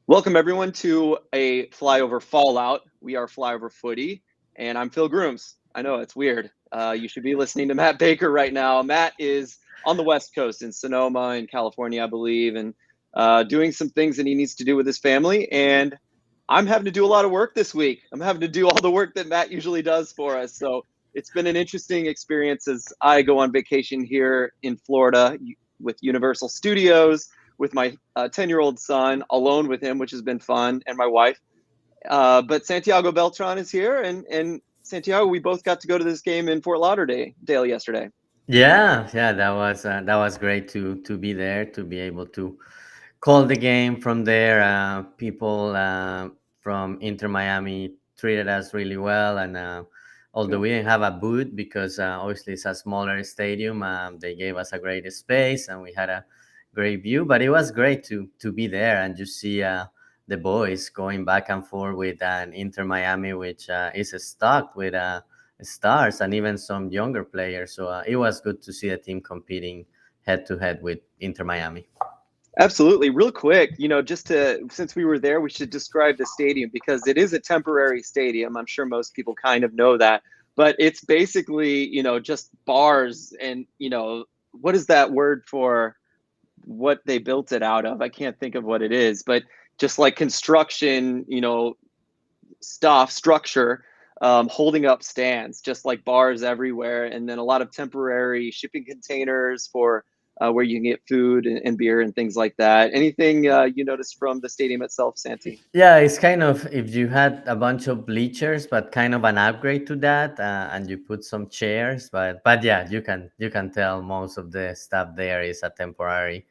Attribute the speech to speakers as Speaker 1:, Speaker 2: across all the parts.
Speaker 1: Welcome everyone to a Flyover Fallout. We are Flyover Footy, and I'm Phil Grooms. I know it's weird. You should be listening to Matt Baker right now. Matt is on the West Coast in Sonoma, in California, I believe, and doing some things that he needs to do with his family. And I'm having to do a lot of work this week. I'm having to do all the work that Matt usually does for us. So it's been an interesting experience as I go on vacation here in Florida with Universal Studios with my 10-year-old son, alone with him, which has been fun, and my wife. But Santiago Beltran is here, and Santiago, we both got to go to this game in Fort Lauderdale yesterday.
Speaker 2: Yeah, that was great to be there, to be able to call the game from there. People from Inter Miami treated us really well, and although
Speaker 1: Yeah.
Speaker 2: we didn't have a booth because obviously it's a smaller stadium, they gave us a great space and we had a great view. But it was great to be there and just see the boys going back and forth with an Inter Miami, which is stocked with stars and even some younger players. So it was good to see a team competing head to head with Inter Miami.
Speaker 1: Absolutely. Real quick, just since we were there, we should describe the stadium because it is a temporary stadium. I'm sure most people kind of know that, but it's basically, just bars and, what is that word for what they built it out of? I can't think of what it is, but just like construction, structure, holding up stands, just like bars everywhere, and then a lot of temporary shipping containers for where you can get food and beer and things like that. Anything you noticed from the stadium itself, Santi?
Speaker 2: Yeah, it's kind of if you had a bunch of bleachers, but kind of an upgrade to that, and you put some chairs. But yeah, you can tell most of the stuff there is a temporary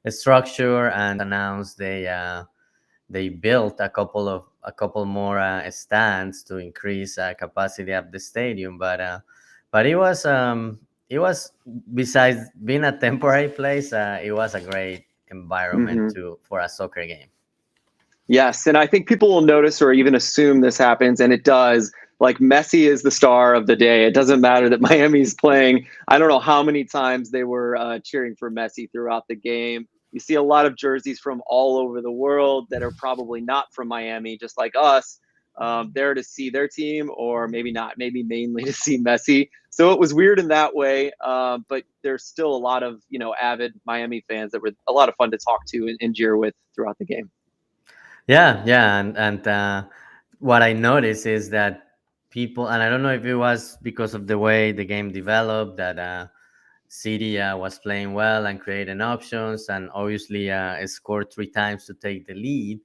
Speaker 2: structure, and announced they built a couple more stands to increase capacity of the stadium. But it was besides being a temporary place, it was a great environment
Speaker 1: Mm-hmm.
Speaker 2: to for a soccer game.
Speaker 1: Yes, and I think people will notice or even assume this happens, and it does. Like Messi is the star of the day. It doesn't matter that Miami's playing. I don't know how many times they were cheering for Messi throughout the game. You see a lot of jerseys from all over the world that are probably not from Miami, just like us, there to see their team, or maybe not, maybe mainly to see Messi. So it was weird in that way, but there's still a lot of avid Miami fans that were a lot of fun to talk to and jeer with throughout the game.
Speaker 2: Yeah, and what I noticed is that people, and I don't know if it was because of the way the game developed, that City was playing well and creating options, and obviously scored three times to take the lead.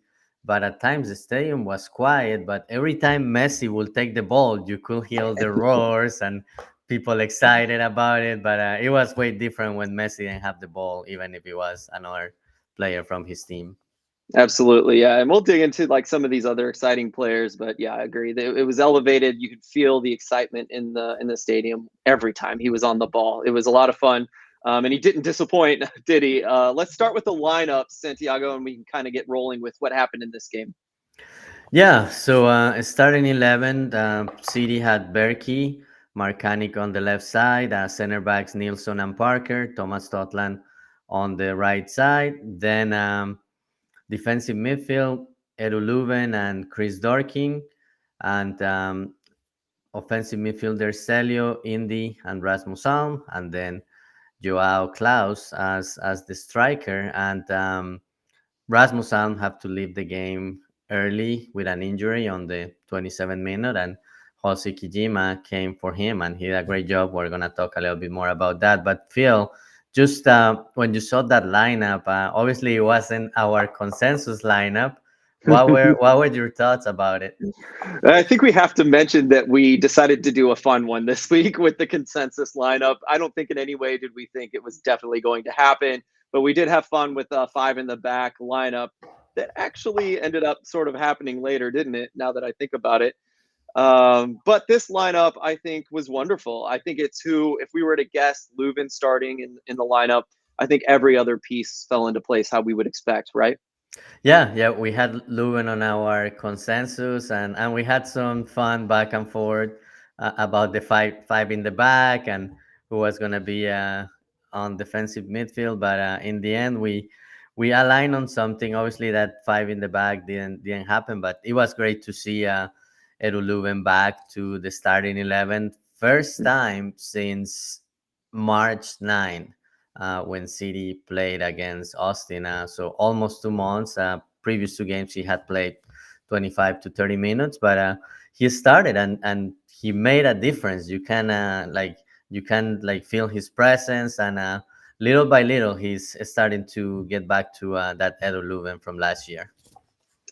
Speaker 2: But at times the stadium was quiet. But every time Messi will take the ball, you could hear the roars and people excited about it. But it was way different when Messi didn't have the ball, even if it was another player from his team.
Speaker 1: Absolutely, yeah, and we'll dig into like some of these other exciting players, but yeah, I agree. It was elevated. You could feel the excitement in the stadium every time he was on the ball. It was a lot of fun, and he didn't disappoint, did he? Let's start with the lineup, Santiago, and we can kind of get rolling with what happened in this game.
Speaker 2: Yeah, so starting 11, City had Berkey, Marcanic on the left side, center backs Nilsson and Parker, Thomas Totland on the right side. Then defensive midfield, Edu Leuven and Chris Dorking. And offensive midfielders Celio, Indy, and Rasmus Alm. And then Joao Klaus as the striker. And Rasmus Alm have to leave the game early with an injury on the 27th minute, and Jose Kijima came for him, and he did a great job. We're gonna talk a little bit more about that. But Phil, just when you saw that lineup, obviously it wasn't our consensus lineup. What were your thoughts about it?
Speaker 1: I think we have to mention that we decided to do a fun one this week with the consensus lineup. I don't think in any way did we think it was definitely going to happen, but we did have fun with a five in the back lineup that actually ended up sort of happening later, didn't it? Now that I think about it. But this lineup, I think, was wonderful. I think it's who, if we were to guess Leuven starting in the lineup, I think every other piece fell into place how we would expect, right?
Speaker 2: Yeah, we had Leuven on our consensus, and we had some fun back and forth about the five in the back and who was gonna be on defensive midfield. But in the end, we aligned on something. Obviously, that five in the back didn't happen, but it was great to see Edu Leuven back to the starting 11, first time since March 9, when City played against Austin. So almost 2 months. Previous two games he had played 25 to 30 minutes, but he started and he made a difference. You can like feel his presence, and little by little he's starting to get back to that Edo Leuven from last year.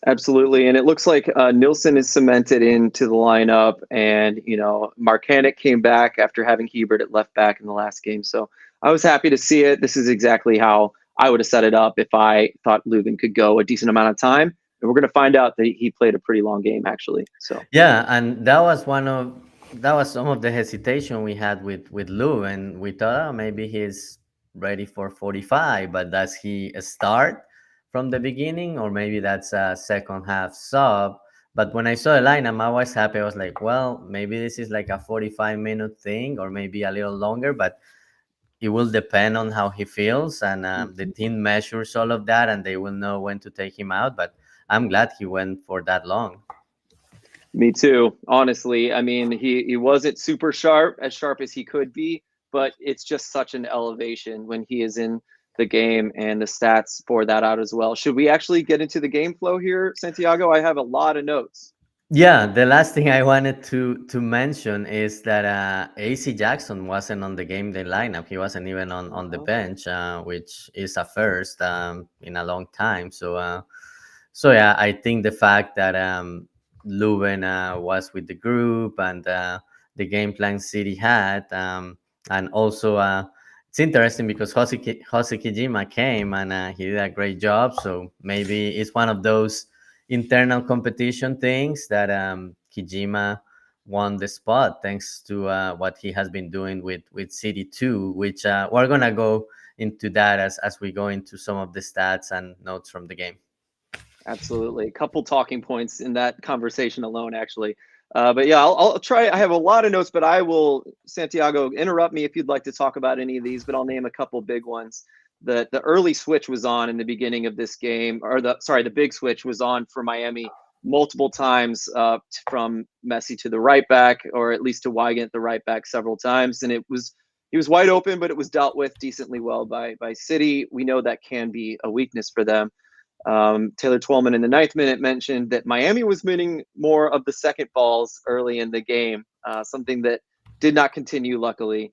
Speaker 1: Absolutely, and it looks like Nilsson is cemented into the lineup, and Marcanic came back after having Hebert at left back in the last game. So I was happy to see it. This is exactly how I would have set it up if I thought Leuven could go a decent amount of time. And we're going to find out that he played a pretty long game actually. So
Speaker 2: Yeah, and that was some of the hesitation we had with Lou, and we thought, oh, maybe he's ready for 45, but does he start from the beginning, or maybe that's a second half sub? But when I saw the lineup, I was happy. I was like, well, maybe this is like a 45-minute thing, or maybe a little longer, but it will depend on how he feels, and the
Speaker 1: mhm.
Speaker 2: team measures all of that, and they will know when to take him out. But I'm glad he went for that long.
Speaker 1: Me too. Honestly, I mean, he wasn't super sharp as he could be, but it's just such an elevation when he is in the game, and the stats for that out as well. Should we actually get into the game flow here, Santiago? I have a lot of notes.
Speaker 2: Yeah, the last thing I wanted to mention is that AC Jackson wasn't on the game day lineup. He wasn't even on the
Speaker 1: Oh,
Speaker 2: bench, which is a first in a long time. So yeah, I think the fact that Leuven was with the group, and the game plan City had, and also it's interesting because Jose Kijima came, and he did a great job. So maybe it's one of those internal competition things that Kijima won the spot thanks to what he has been doing with City 2, which we're gonna go into that as we go into some of the stats and notes from the game.
Speaker 1: absolutely. A couple talking points in that conversation alone, actually. But yeah, I'll try. I have a lot of notes, but I will, Santiago, interrupt me if you'd like to talk about any of these, but I'll name a couple big ones. The early switch was on in the beginning of this game, or the big switch was on for Miami multiple times, from Messi to the right back, or at least to Weigand at the right back several times, and he was wide open, but it was dealt with decently well by City. We know that can be a weakness for them. Taylor Twellman in the ninth minute mentioned that Miami was winning more of the second balls early in the game, something that did not continue, luckily.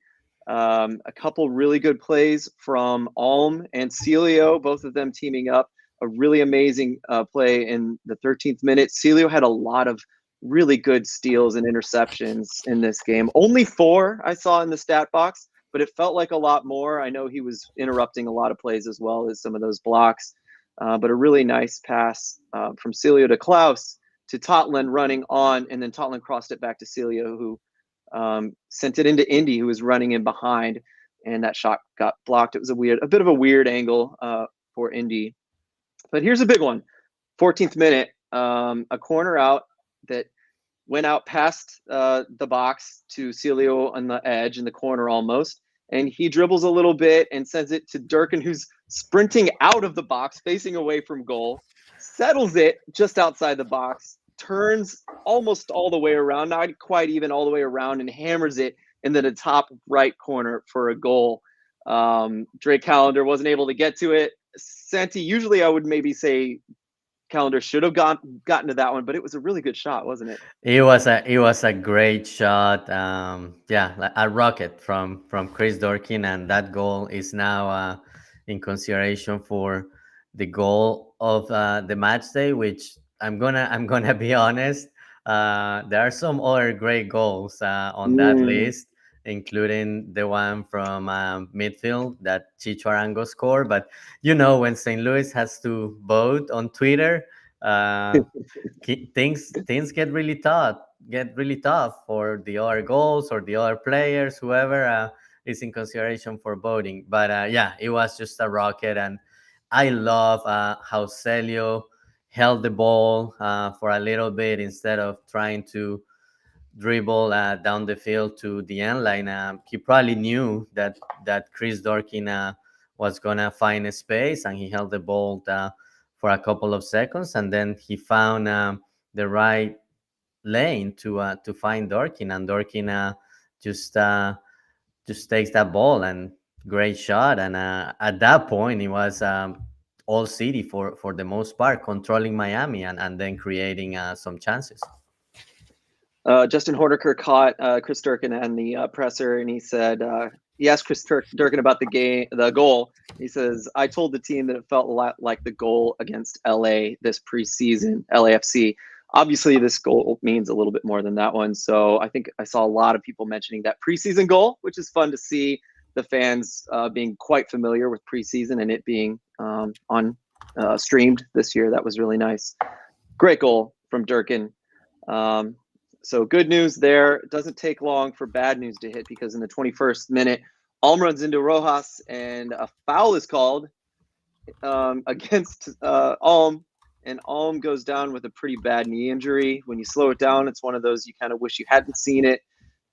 Speaker 1: A couple really good plays from Alm and Celio, both of them teaming up. A really amazing play in the 13th minute. Celio had a lot of really good steals and interceptions in this game. Only four I saw in the stat box, but it felt like a lot more. I know he was interrupting a lot of plays as well as some of those blocks. But a really nice pass from Celio to Klaus to Totland running on, and then Totland crossed it back to Celio, who sent it into Indy, who was running in behind, and that shot got blocked. It was a bit of a weird angle for Indy. But here's a big one: 14th minute, a corner out that went out past the box to Celio on the edge in the corner almost. And he dribbles a little bit and sends it to Durkin, who's sprinting out of the box, facing away from goal, settles it just outside the box, turns almost all the way around, not quite even all the way around, and hammers it into the top right corner for a goal. Drake Callender wasn't able to get to it. Santi, usually I would maybe say Callender should have gotten to that one, but it was a really good shot, wasn't it?
Speaker 2: It was a great shot. Yeah, like a rocket from Chris Dorkin, and that goal is now in consideration for the goal of the match day. Which I'm gonna be honest. There are some other great goals on that
Speaker 1: Mm.
Speaker 2: list, including the one from midfield that Chicho Arango scored. But when St. Louis has to vote on Twitter. Things get really tough for the other goals or the other players, whoever is in consideration for voting. But yeah, it was just a rocket, and I love how Celio held the ball for a little bit instead of trying to dribble down the field to the end line. He probably knew that Chris Dorkin was gonna find a space, and he held the ball for a couple of seconds, and then he found the right lane to find Dorkin, and Dorkin just uh, just takes that ball, and great shot. And at that point, it was all City for the most part, controlling Miami, and then creating some chances.
Speaker 1: Justin Horniker caught Chris Durkin and the presser, and he said he asked Chris Durkin about the goal. He says, "I told the team that it felt a lot like the goal against LA this preseason, LAFC. Obviously, this goal means a little bit more than that one. So I think I saw a lot of people mentioning that preseason goal, which is fun to see the fans being quite familiar with preseason and it being on streamed this year. That was really nice. Great goal from Durkin. So good news there. It doesn't take long for bad news to hit because in the 21st minute, Alm runs into Rojas and a foul is called against Alm. And Alm goes down with a pretty bad knee injury. When you slow it down, it's one of those you kind of wish you hadn't seen it.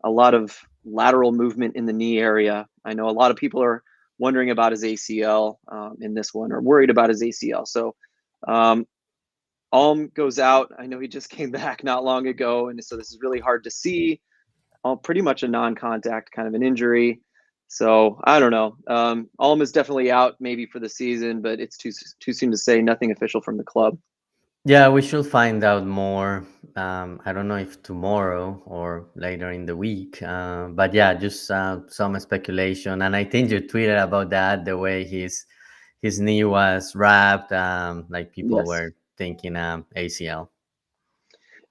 Speaker 1: A lot of lateral movement in the knee area. I know a lot of people are wondering about his ACL in this one, or worried about his ACL. So Alm goes out. I know he just came back not long ago, and so this is really hard to see. Pretty much a non-contact kind of an injury. So I don't know. Alm is definitely out, maybe for the season, but it's too soon to say. Nothing official from the club.
Speaker 2: Yeah, we should find out more. I don't know if tomorrow or later in the week. But yeah, just some speculation. And I think you tweeted about that, the way his knee was wrapped. Like people
Speaker 1: Yes.
Speaker 2: were thinking ACL.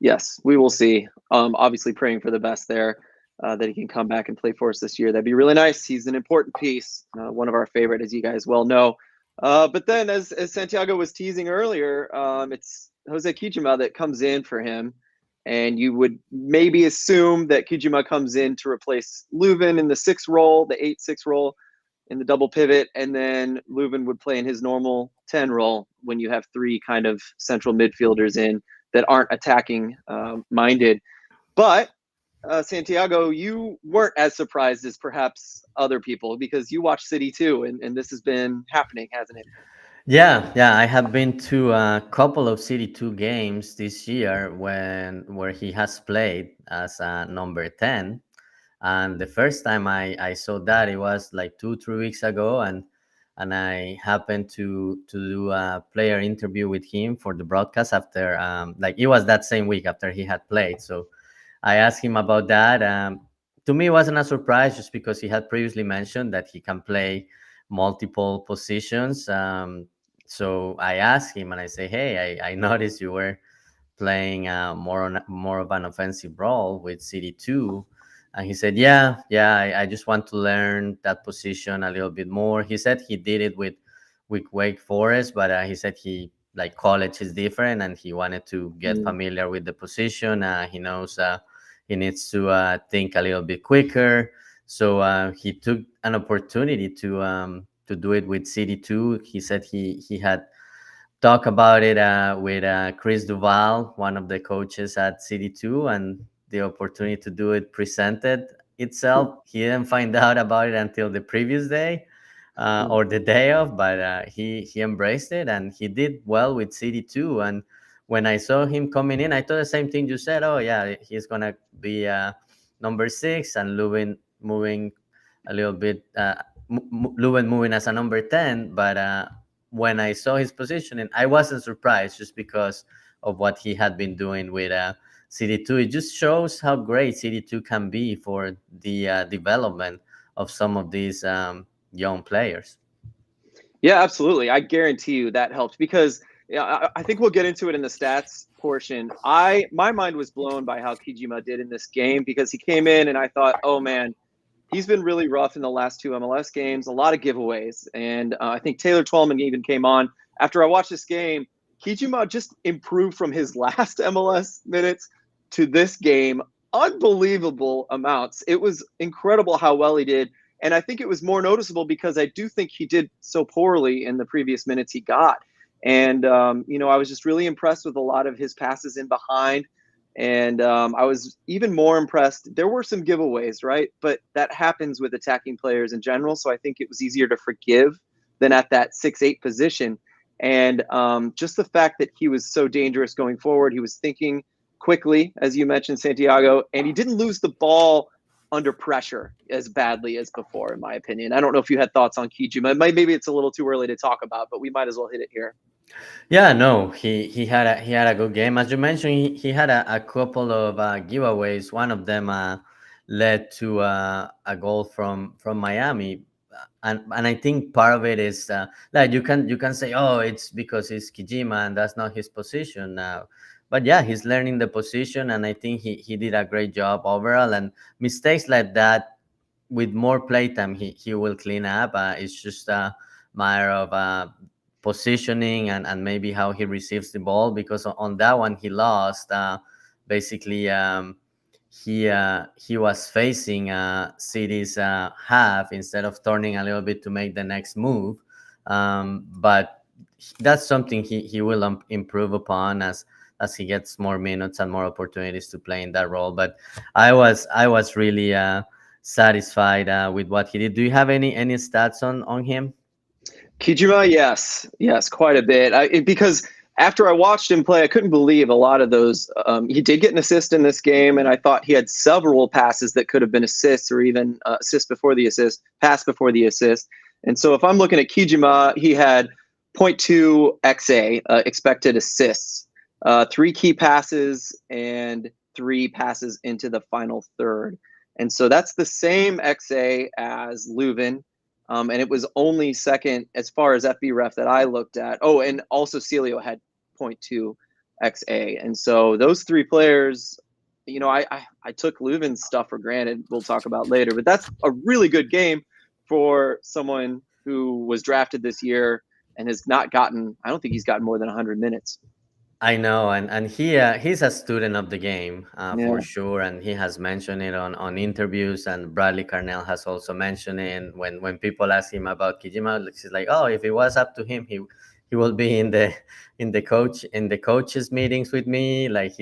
Speaker 1: Yes, we will see. Obviously praying for the best there, that he can come back and play for us this year. That'd be really nice. He's an important piece, one of our favorite, as you guys well know. But then, as Santiago was teasing earlier, it's Jose Kijima that comes in for him, and you would maybe assume that Kijima comes in to replace Leuven in the 6 role, the 8-6 role in the double pivot, and then Leuven would play in his normal 10 role when you have 3 kind of central midfielders in that aren't attacking minded. But Santiago, you weren't as surprised as perhaps other people because you watch City too, and this has been happening, hasn't it?
Speaker 2: Yeah. I have been to a couple of City 2 games this year where he has played as a number 10. And the first time I saw that, it was like 2 3 weeks ago, and I happened to do a player interview with him for the broadcast after like it was that same week after he had played. So I asked him about that. To me, it wasn't a surprise just because he had previously mentioned that he can play multiple positions. So I asked him and I say, hey, I noticed you were playing more of an offensive role with CD2. And he said, yeah, I just want to learn that position a little bit more. He said he did it with Wake Forest, but he said he like college is different, and he wanted to get
Speaker 1: Mm.
Speaker 2: familiar with the position. He knows he needs to think a little bit quicker. So he took an opportunity to do it with CD2. He said he had talk about it with Chris Duval, one of the coaches at CD2, and the opportunity to do it presented itself. He didn't find out about it until the previous day or the day of, but he embraced it and he did well with CD2. And when I saw him coming in, I thought the same thing you said. Oh yeah, he's gonna be number 6, and Lubin moving a little bit. Leuven moving as a number 10, but when I saw his positioning, I wasn't surprised just because of what he had been doing with CD2. It just shows how great CD2 can be for the development of some of these young players.
Speaker 1: Yeah, absolutely. I guarantee you that helped because I think we'll get into it in the stats portion. My mind was blown by how Kijima did in this game because he came in and I thought, oh man, he's been really rough in the last 2 MLS games, a lot of giveaways. And I think Taylor Twellman even came on. After I watched this game, Kijima just improved from his last MLS minutes to this game. Unbelievable amounts. It was incredible how well he did. And I think it was more noticeable because I do think he did so poorly in the previous minutes he got. And, I was just really impressed with a lot of his passes in behind. And I was even more impressed. There were some giveaways, right? But that happens with attacking players in general. So I think it was easier to forgive than at that 6'8" position. And just the fact that he was so dangerous going forward, he was thinking quickly, as you mentioned, Santiago, and he didn't lose the ball under pressure as badly as before, in my opinion. I don't know if you had thoughts on Kijima. Maybe it's a little too early to talk about, but we might as well hit it here.
Speaker 2: Yeah, no, he had a good game. As you mentioned, he had a couple of giveaways. One of them led to a goal from Miami, and I think part of it is like you can say, oh, it's because it's Kijima and that's not his position now. But yeah, he's learning the position, and I think he did a great job overall. And mistakes like that, with more playtime, he will clean up. It's just a matter of positioning and maybe how he receives the ball, because on that one he lost. Basically, he was facing City's half instead of turning a little bit to make the next move. But that's something he will improve upon as he gets more minutes and more opportunities to play in that role. But I was really satisfied with what he did. Do you have any stats on him?
Speaker 1: Kijima, yes, quite a bit. Because after I watched him play, I couldn't believe a lot of those. He did get an assist in this game, and I thought he had several passes that could have been assists or even assist before the assist, pass before the assist. And so if I'm looking at Kijima, he had zero point 0.2 XA expected assists, three key passes, and three passes into the final third. And so that's the same XA as Leuven, and it was only second as far as FB ref that I looked at. Oh, and also Celio had zero point 0.2 XA. And so those three players, I took Leuven's stuff for granted. We'll talk about later, but that's a really good game for someone who was drafted this year and has not gotten, I don't think he's gotten more than 100 minutes.
Speaker 2: I know, and he's a student of the game for
Speaker 1: Yeah.
Speaker 2: sure, and he has mentioned it on interviews, and Bradley Carnell has also mentioned it. When people ask him about Kijima, he's like, oh, if it was up to him, he will be in the coaches meetings with me. Like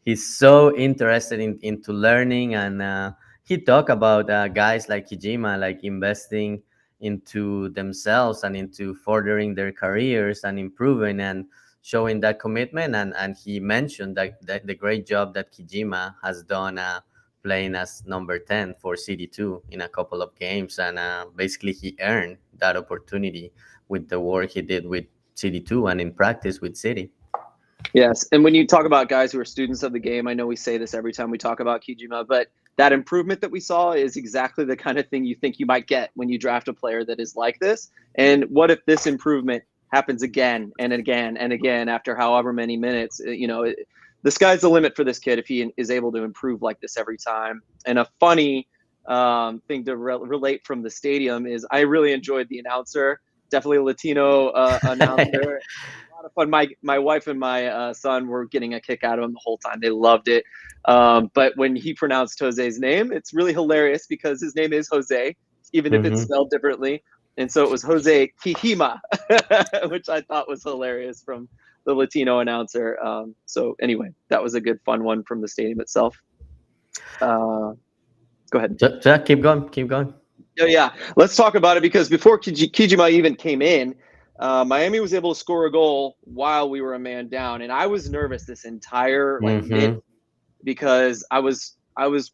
Speaker 2: he's so interested into learning, and he talked about guys like Kijima, like investing into themselves and into furthering their careers and improving and showing that commitment. And he mentioned that the great job that Kijima has done playing as number 10 for CD2 in a couple of games, and basically he earned that opportunity with the work he did with CD2 and in practice with City.
Speaker 1: Yes, and when you talk about guys who are students of the game, I know we say this every time we talk about Kijima, but that improvement that we saw is exactly the kind of thing you think you might get when you draft a player that is like this. And what if this improvement happens again and again and again after however many minutes? The sky's the limit for this kid if he is able to improve like this every time. And a funny thing to relate from the stadium is I really enjoyed the announcer, definitely a Latino announcer. Lot of fun. My wife and my son were getting a kick out of him the whole time. They loved it. But when he pronounced Jose's name, it's really hilarious because his name is Jose, even if it's
Speaker 2: Hmm.
Speaker 1: spelled differently. And so it was Jose Kijima, which I thought was hilarious from the Latino announcer. So anyway, that was a good fun one from the stadium itself. Go ahead.
Speaker 2: Just keep going, keep going.
Speaker 1: Yeah. Let's talk about it because before Kijima even came in, Miami was able to score a goal while we were a man down, and I was nervous this entire minute
Speaker 2: Hmm.
Speaker 1: because I was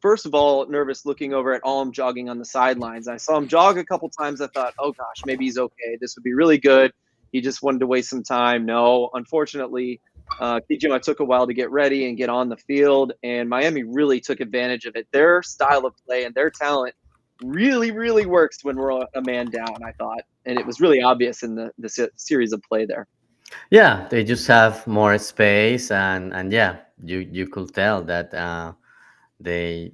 Speaker 1: first of all nervous looking over at Alm jogging on the sidelines. I saw him jog a couple times. I thought, oh gosh, maybe he's okay. This would be really good. He just wanted to waste some time. No, unfortunately, Kijima took a while to get ready and get on the field, and Miami really took advantage of it. Their style of play and their talent really, really works when we're a man down, I thought. And it was really obvious in the series of play there.
Speaker 2: Yeah, they just have more space, and yeah, you could tell that they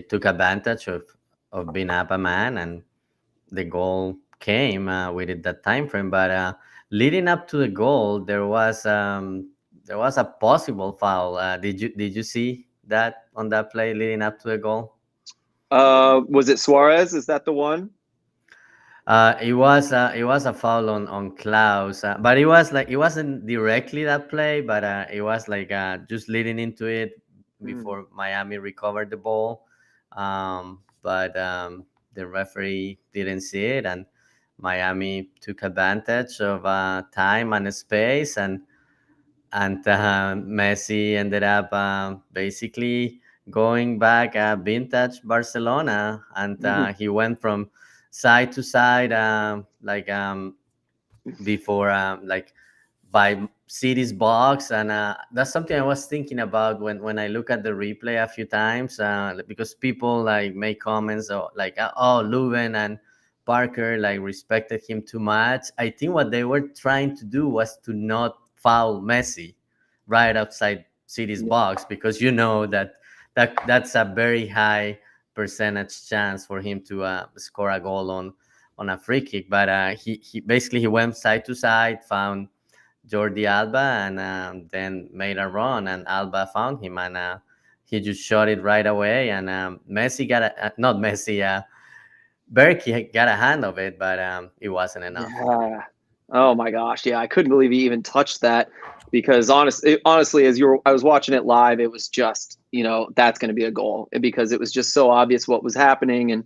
Speaker 2: took advantage of being up a man, and the goal came within that time frame. But leading up to the goal, there was a possible foul. Did you see that on that play leading up to the goal?
Speaker 1: Was it Suarez? Is that the one?
Speaker 2: It was a foul on Klaus, but it wasn't directly that play, but it was like just leading into it
Speaker 1: Mm.
Speaker 2: before Miami recovered the ball. But the referee didn't see it, and Miami took advantage of time and space, and Messi ended up basically going back vintage Barcelona, and he went from side to side, before by city's box, and that's something I was thinking about when I look at the replay a few times, because people like make comments or like, oh, Leuven and Parker like respected him too much. I think what they were trying to do was to not foul Messi right outside city's box, because you know that's a very high percentage chance for him to score a goal on a free kick. But he basically he went side to side, found Jordi Alba, and then made a run, and Alba found him, and he just shot it right away. And Messi got not Messi, Berkey got a hand of it, but it wasn't enough.
Speaker 1: Yeah. Oh my gosh. Yeah, I couldn't believe he even touched that because honestly, I was watching it live, it was just, that's going to be a goal because it was just so obvious what was happening. And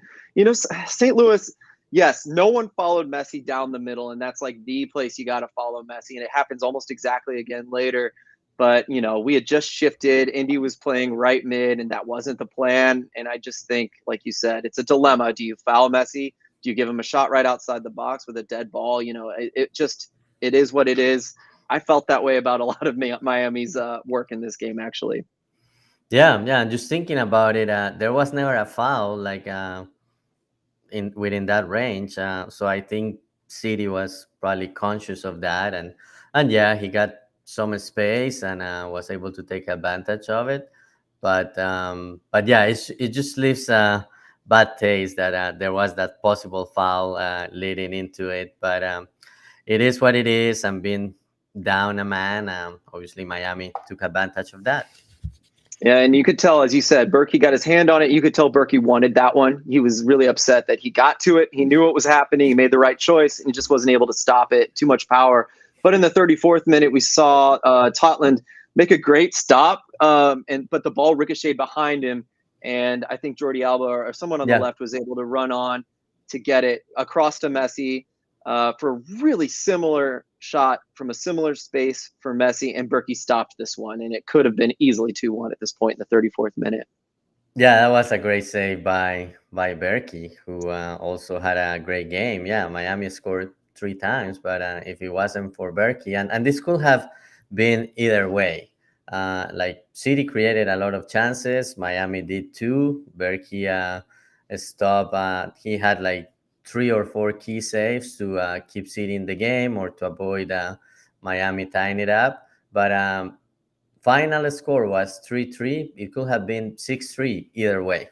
Speaker 1: St. Louis, yes, no one followed Messi down the middle, and that's like the place you got to follow Messi, and it happens almost exactly again later. But we had just shifted. Indy was playing right mid, and that wasn't the plan. And I just think, like you said, it's a dilemma. Do you foul Messi? Do you give him a shot right outside the box with a dead ball? It is what it is. I felt that way about a lot of Miami's work in this game, actually.
Speaker 2: Yeah, yeah. And just thinking about it, there was never a foul like in within that range. So I think City was probably conscious of that, and yeah, he got some space and was able to take advantage of it. But yeah, it just leaves a bad taste that there was that possible foul leading into it. But it is what it is, and being down a man, obviously Miami took advantage of that.
Speaker 1: Yeah, and you could tell, as you said, Berkey got his hand on it. You could tell Berkey wanted that one. He was really upset that he got to it. He knew what was happening. He made the right choice, and he just wasn't able to stop it. Too much power. But in the 34th minute, we saw Totland make a great stop, but the ball ricocheted behind him, and I think Jordi Alba or someone on the
Speaker 2: Yeah.
Speaker 1: left was able to run on to get it across to Messi for a really similar shot from a similar space for Messi, and Berkey stopped this one, and it could have been easily 2-1 at this point in the 34th minute.
Speaker 2: Yeah, that was a great save by Berkey, who also had a great game. Yeah, Miami scored three times, but if it wasn't for Berkey, and this could have been either way. Like City created a lot of chances, Miami did too. Berkey stopped. He had like three or four key saves to keep City in the game or to avoid Miami tying it up. But final score was 3-3. It could have been 6-3 either way.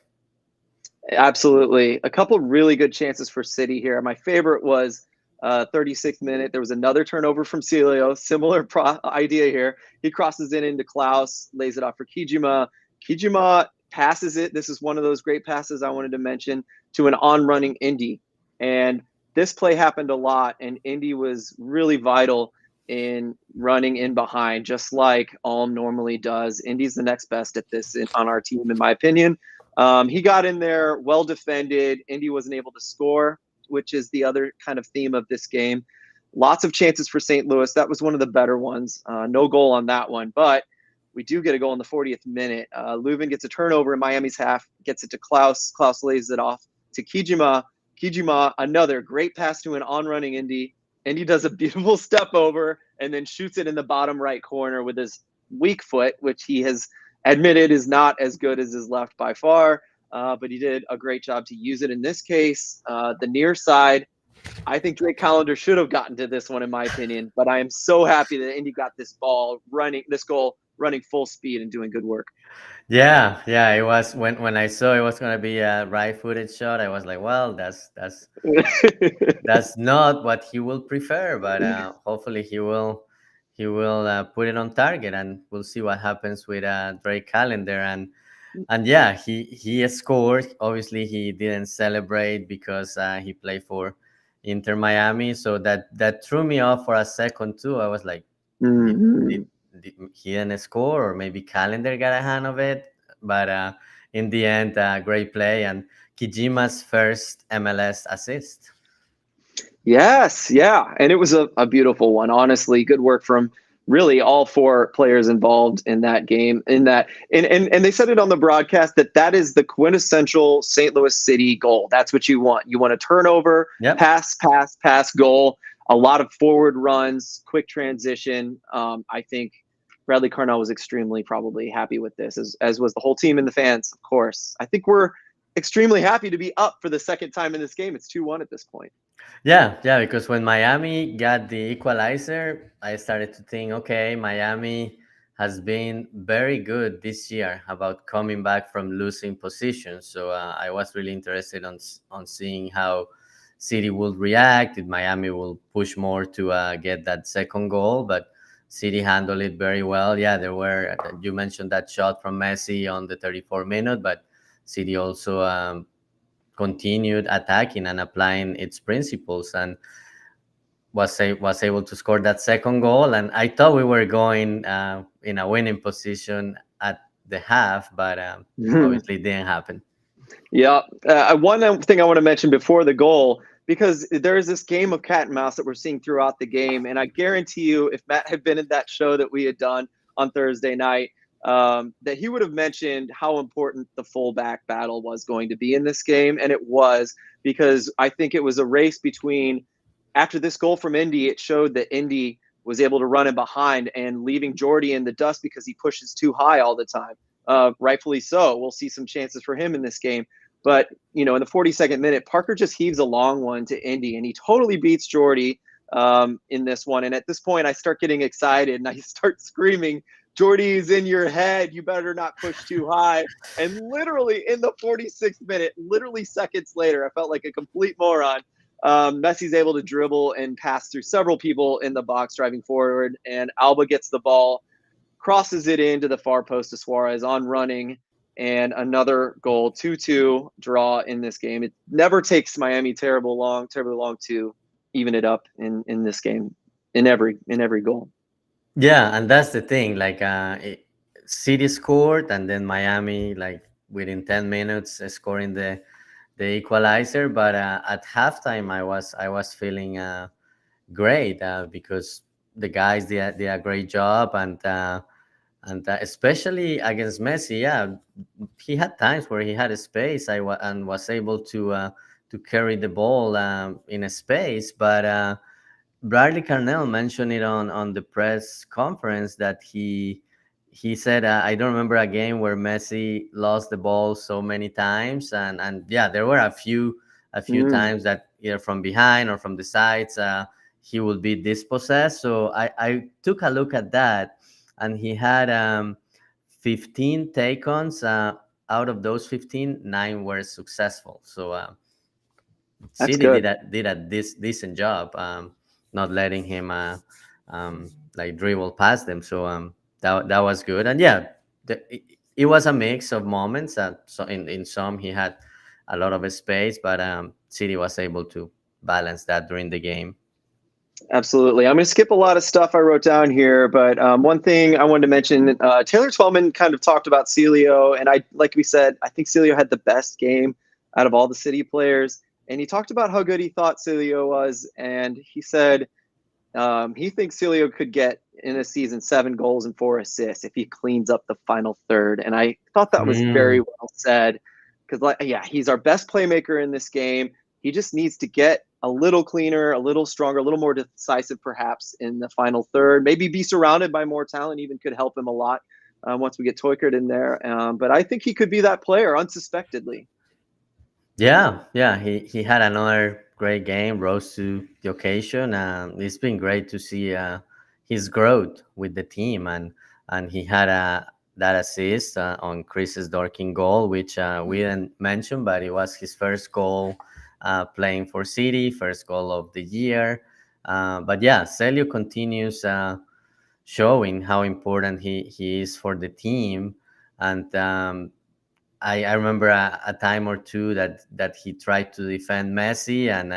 Speaker 1: Absolutely. A couple really good chances for City here. My favorite was 36th minute. There was another turnover from Celio. Similar idea here. He crosses it into Klaus, lays it off for Kijima. Kijima passes it. This is one of those great passes I wanted to mention to an on-running Indy. And this play happened a lot, and Indy was really vital in running in behind, just like Ulm normally does. Indy's the next best at this on our team, in my opinion. He got in there, well defended. Indy wasn't able to score, which is the other kind of theme of this game. Lots of chances for St. Louis. That was one of the better ones. No goal on that one, but we do get a goal in the 40th minute. Leuven gets a turnover in Miami's half, gets it to Klaus. Klaus lays it off to Kijima. Kijima, another great pass to an on-running Indy. Indy does a beautiful step over and then shoots it in the bottom right corner with his weak foot, which he has admitted is not as good as his left by far, but he did a great job to use it in this case. The near side, I think Drake Callender should have gotten to this one, in my opinion, but I am so happy that Indy got this goal running full speed and doing good work.
Speaker 2: Yeah, yeah. It was when I saw it was gonna be a right-footed shot. I was like, well, that's not what he will prefer, but hopefully he will put it on target, and we'll see what happens with Drake Callender. And yeah, he scored. Obviously, he didn't celebrate because he played for Inter Miami, so that threw me off for a second too. I was like, did, did,
Speaker 1: Mhm.
Speaker 2: did he didn't score, or maybe Calendar got a hand of it? But in the end, great play and Kijima's first MLS assist.
Speaker 1: Yes, yeah. And it was a beautiful one. Honestly, good work from really all four players involved in that game. In that, and they said it on the broadcast that that is the quintessential St. Louis City goal. That's what you want. You want a turnover,
Speaker 2: Yep.
Speaker 1: pass, pass, pass goal, a lot of forward runs, quick transition. I think Bradley Carnell was extremely probably happy with this, as was the whole team and the fans, of course. I think we're extremely happy to be up for the second time in this game. It's 2-1 at this point.
Speaker 2: Yeah, yeah, because when Miami got the equalizer, I started to think, okay, Miami has been very good this year about coming back from losing positions. So I was really interested on seeing how City will react. If Miami will push more to get that second goal, but City handled it very well. Yeah, there were you mentioned that shot from Messi on the 34 minute, but City also continued attacking and applying its principles and was able to score that second goal. And I thought we were going in a winning position at the half, but obviously it didn't happen.
Speaker 1: Yeah. One thing I want to mention before the goal, because there is this game of cat and mouse that we're seeing throughout the game. And I guarantee you, if Matt had been in that show that we had done on Thursday night, that he would have mentioned how important the fullback battle was going to be in this game. And it was, because I think it was a race between, after this goal from Indy, it showed that Indy was able to run in behind and leaving Jordy in the dust because he pushes too high all the time. Rightfully so. We'll see some chances for him in this game. But, in the 42nd minute, Parker just heaves a long one to Indy, and he totally beats Jordy in this one. And at this point, I start getting excited, and I start screaming, Jordy's in your head. You better not push too high. And literally in the 46th minute, literally seconds later, I felt like a complete moron. Messi's able to dribble and pass through several people in the box driving forward, and Alba gets the ball, crosses it into the far post to Suarez on running, and another goal. 2-2 draw in this game. It never takes Miami terribly long to even it up in this game, in every goal.
Speaker 2: Yeah, and that's the thing. Like, City scored, and then Miami, like within 10 minutes, scoring the equalizer. But at halftime, I was feeling great because the guys did a great job, and especially against Messi, yeah, he had times where he had a space. And was able to carry the ball in a space, but. Bradley Carnell mentioned it on the press conference that he said, I don't remember a game where Messi lost the ball so many times, and yeah, there were a few
Speaker 1: Mm,
Speaker 2: times that either from behind or from the sides he would be dispossessed. So I took a look at that, and he had 15 take-ons. Out of those 15, nine were successful. So
Speaker 1: that's
Speaker 2: City
Speaker 1: good.
Speaker 2: did a decent job, not letting him like dribble past them. So that was good. And yeah, it was a mix of moments. So in some he had a lot of space, but City was able to balance that during the game.
Speaker 1: Absolutely. I'm going to skip a lot of stuff I wrote down here, but one thing I wanted to mention, Taylor Twellman kind of talked about Celio, and like we said, I think Celio had the best game out of all the City players, and he talked about how good he thought Celio was, and he said he thinks Celio could get in a season 7 goals and 4 assists if he cleans up the final third, and I thought that was very
Speaker 2: Mm.
Speaker 1: well said because, yeah, he's our best playmaker in this game. He just needs to get a little cleaner, a little stronger, a little more decisive, perhaps in the final third. Maybe be surrounded by more talent even could help him a lot once we get Toykert in there. But I think he could be that player unsuspectedly.
Speaker 2: Yeah, yeah, he had another great game, rose to the occasion. It's been great to see his growth with the team, and he had that assist on Chris's Dorking goal, which we didn't mention, but it was his first goal playing for City, first goal of the year. But yeah, Celio continues showing how important he is for the team, and I remember a time or two that he tried to defend Messi, and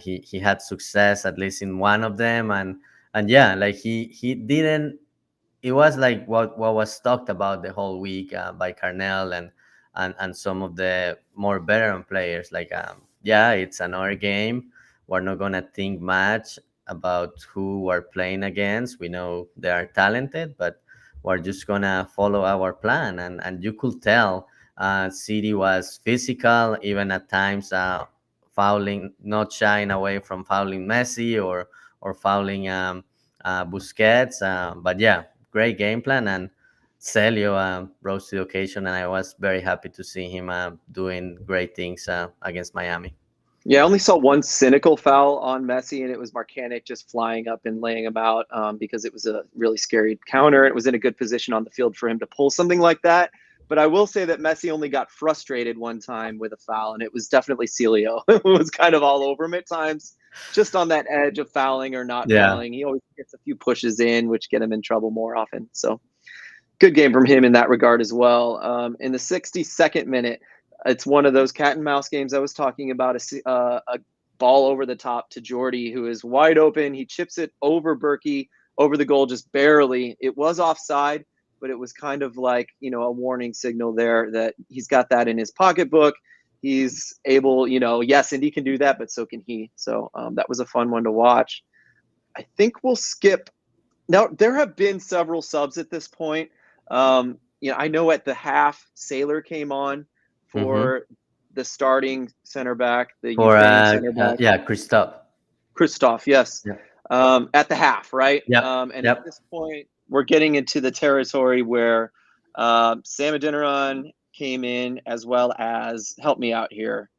Speaker 2: he had success at least in one of them, and yeah, like he didn't. It was like what was talked about the whole week by Carnell and some of the more veteran players. Like, yeah, it's another game. we're not gonna think much about who we're playing against. We know they are talented, but we're just gonna follow our plan. And you could tell City was physical, even at times fouling, not shying away from fouling Messi or fouling Busquets. But yeah, great game plan, and Celio rose to the occasion, and I was very happy to see him doing great things against Miami.
Speaker 1: Yeah, I only saw one cynical foul on Messi, and it was Marcanic just flying up and laying him out because it was a really scary counter. It was in a good position on the field for him to pull something like that. But I will say that Messi only got frustrated one time with a foul, and it was definitely Celio. It was kind of all over him at times, just on that edge of fouling or not
Speaker 2: Yeah.
Speaker 1: fouling. He always gets a few pushes in, which get him in trouble more often. So good game from him in that regard as well. In the 62nd minute, it's one of those cat and mouse games I was talking about. A ball over the top to Jordy, who is wide open. He chips it over Berkey, over the goal just barely. It was offside, but it was kind of like, a warning signal there that he's got that in his pocketbook. He's able, yes, and he can do that, but so can he. So that was a fun one to watch. I think we'll skip. Now, there have been several subs at this point. I know at the half, Sailor came on
Speaker 2: Mm-hmm.
Speaker 1: for the starting center back, the
Speaker 2: For
Speaker 1: Ukrainian center back,
Speaker 2: yeah, Christoph.
Speaker 1: Christoph. Yes,
Speaker 2: Yep.
Speaker 1: at the half, right?
Speaker 2: Yep.
Speaker 1: And at
Speaker 2: Yep.
Speaker 1: this point, we're getting into the territory where Sam Adeniran came in, as well as, help me out here.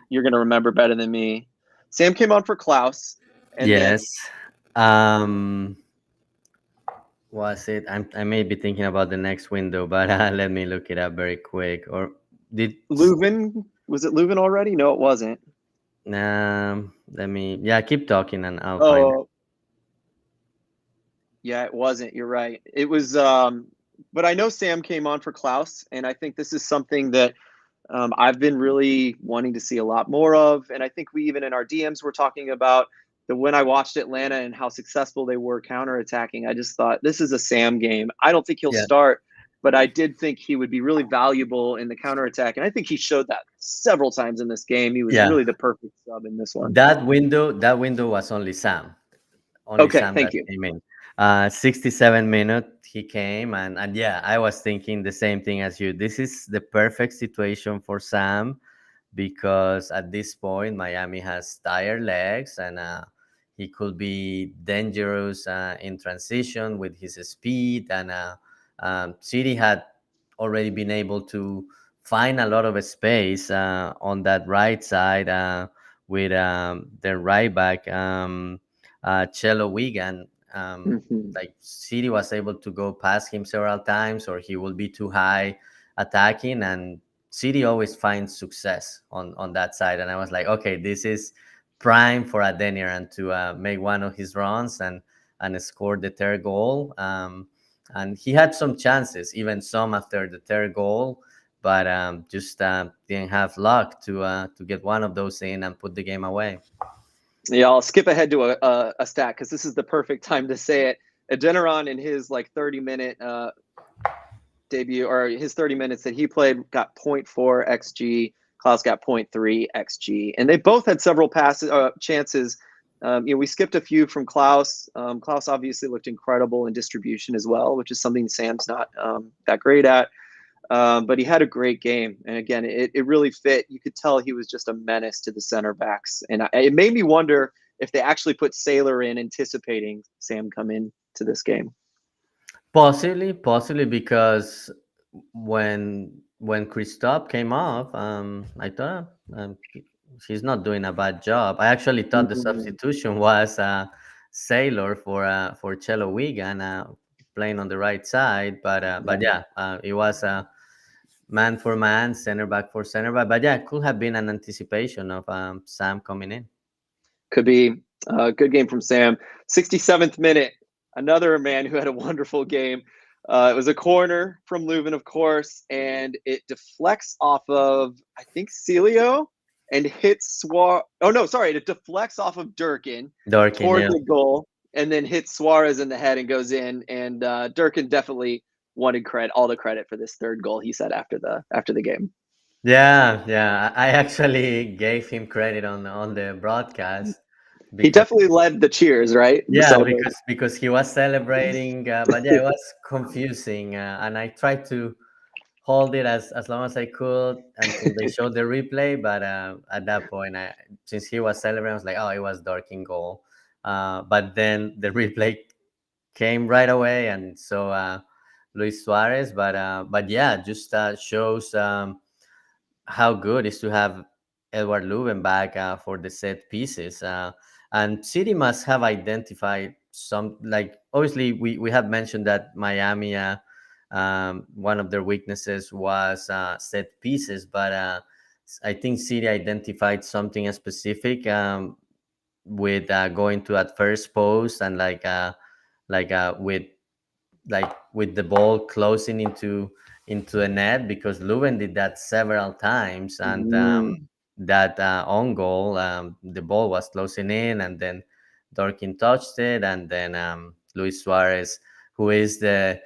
Speaker 1: You're going to remember better than me. Sam came on for Klaus, and then
Speaker 2: Yes. Um, was it? I may be thinking about the next window, but let me look it up very quick. Or did
Speaker 1: Leuven. Was it Leuven already? No, it wasn't.
Speaker 2: let me, yeah, keep talking and I'll find it.
Speaker 1: Oh, yeah, it wasn't. You're right. It was, but I know Sam came on for Klaus, and I think this is something that I've been really wanting to see a lot more of. And I think we even in our DMs were talking about the when I watched Atlanta and how successful they were counterattacking. I just thought this is a Sam game. I don't think he'll
Speaker 2: Yeah.
Speaker 1: start, but I did think he would be really valuable in the counterattack. And I think he showed that several times in this game. He was
Speaker 2: Yeah.
Speaker 1: really the perfect sub in this one.
Speaker 2: That window was only Sam. Only
Speaker 1: Okay,
Speaker 2: Sam that
Speaker 1: thank you.
Speaker 2: came in. 67 minute he came, and yeah, I was thinking the same thing as you. This is the perfect situation for Sam because at this point Miami has tired legs, and he could be dangerous in transition with his speed. And City had already been able to find a lot of space on that right side with their right back. Cello Wigan,
Speaker 1: Mhm.
Speaker 2: like City was able to go past him several times, or he will be too high attacking, and City always finds success on that side. And I was like, okay, this is prime for Adeniran to make one of his runs and score the third goal. And he had some chances, even some after the third goal, but just didn't have luck to get one of those in and put the game away.
Speaker 1: Yeah, I'll skip ahead to a stat because this is the perfect time to say it. Adeniran in his 30-minute debut, or his 30 minutes that he played, got 0.4 xg. Klaus got 0.3 xg, and they both had several chances. We skipped a few from Klaus. Klaus obviously looked incredible in distribution as well, which is something Sam's not that great at. But he had a great game, and again, it really fit. You could tell he was just a menace to the center backs, and it made me wonder if they actually put Sailor in, anticipating Sam come in to this game.
Speaker 2: Possibly because when Christoph came off, I thought she's not doing a bad job. I actually thought the
Speaker 1: Mhm.
Speaker 2: substitution was Sailor for Cello Wigan playing on the right side, but
Speaker 1: Yeah.
Speaker 2: yeah, it was man for man, center back for center back. But yeah, it could have been an anticipation of Sam coming in.
Speaker 1: Could be a good game from Sam. 67th minute, another man who had a wonderful game. It was a corner from Leuven, of course, and it deflects off of, I think, Celio and hits Suarez. Oh, no, sorry. It deflects off of Durkin
Speaker 2: Dorkin,
Speaker 1: toward
Speaker 2: yeah.
Speaker 1: the goal and then hits Suarez in the head and goes in. And Durkin definitely wanted all the credit for this third goal, he said after the game.
Speaker 2: Yeah, yeah. I actually gave him credit on the broadcast
Speaker 1: He
Speaker 2: because
Speaker 1: definitely led the cheers, right? The
Speaker 2: yeah,
Speaker 1: celebration.
Speaker 2: because he was celebrating, but yeah, it was confusing, and I tried to hold it as long as I could until they showed the replay. But at that point, since he was celebrating, I was like, oh, it was dark in goal. But then the replay came right away, and so Luis Suarez. But yeah, just shows. How good is to have Edward Leuven back for the set pieces. And City must have identified some, like, obviously, we have mentioned that Miami, one of their weaknesses was set pieces, but I think City identified something specific with going to at first post and with the ball closing into the net because Leuven did that several times, and
Speaker 1: Mm.
Speaker 2: that on goal, the ball was closing in, and then Dorkin touched it, and then Luis Suarez, who is the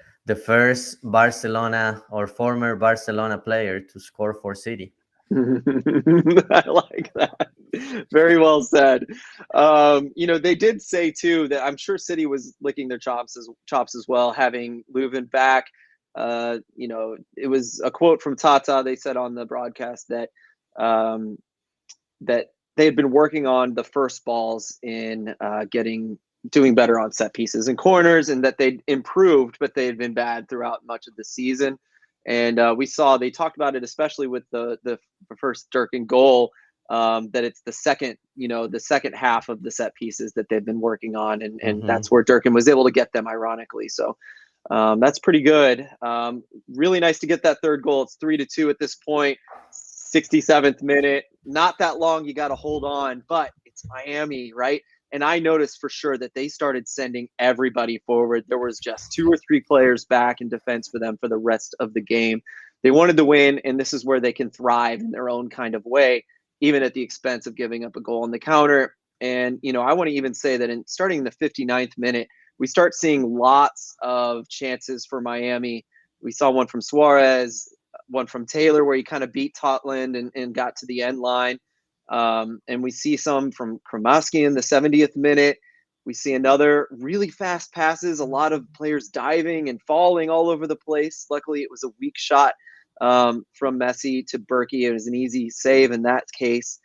Speaker 2: first Barcelona or former Barcelona player to score for City.
Speaker 1: I like that. Very well said. They did say too that I'm sure City was licking their chops as well, having Leuven back. It was a quote from Tata. They said on the broadcast um, that they had been working on the first balls in doing better on set pieces and corners, and that they'd improved, but they had been bad throughout much of the season. And we saw they talked about it, especially with the first Durkin goal, that it's the second half of the set pieces that they've been working on, and
Speaker 2: Hmm.
Speaker 1: that's where Durkin was able to get them, ironically. So that's pretty good. Really nice to get that third goal. It's 3-2 at this point. 67th minute. Not that long. You got to hold on, but it's Miami, right? And I noticed for sure that they started sending everybody forward. There was just two or three players back in defense for them for the rest of the game. They wanted to win, and this is where they can thrive in their own kind of way, even at the expense of giving up a goal on the counter. And I want to even say that in starting in the 59th minute, we start seeing lots of chances for Miami. We saw one from Suarez, one from Taylor where he kind of beat Totland and got to the end line. And we see some from Kramaski in the 70th minute. We see another really fast passes, a lot of players diving and falling all over the place. Luckily, it was a weak shot from Messi to Berkey. It was an easy save in that case.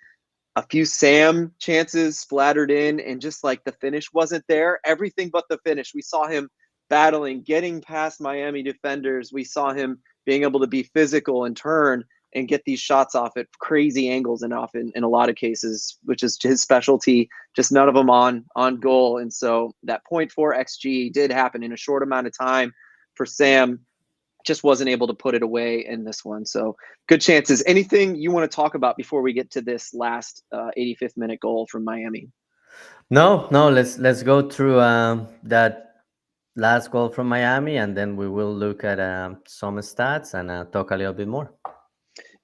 Speaker 1: A few Sam chances splattered in, and just like the finish wasn't there, everything but the finish. We saw him battling, getting past Miami defenders. We saw him being able to be physical and turn and get these shots off at crazy angles and off in a lot of cases, which is his specialty. Just none of them on goal. And so that point 0.4 xG did happen in a short amount of time for Sam, just wasn't able to put it away in this one. So good chances. Anything you want to talk about before we get to this last 85th minute goal from Miami?
Speaker 2: No, no. Let's go through that last goal from Miami, and then we will look at some stats and talk a little bit more.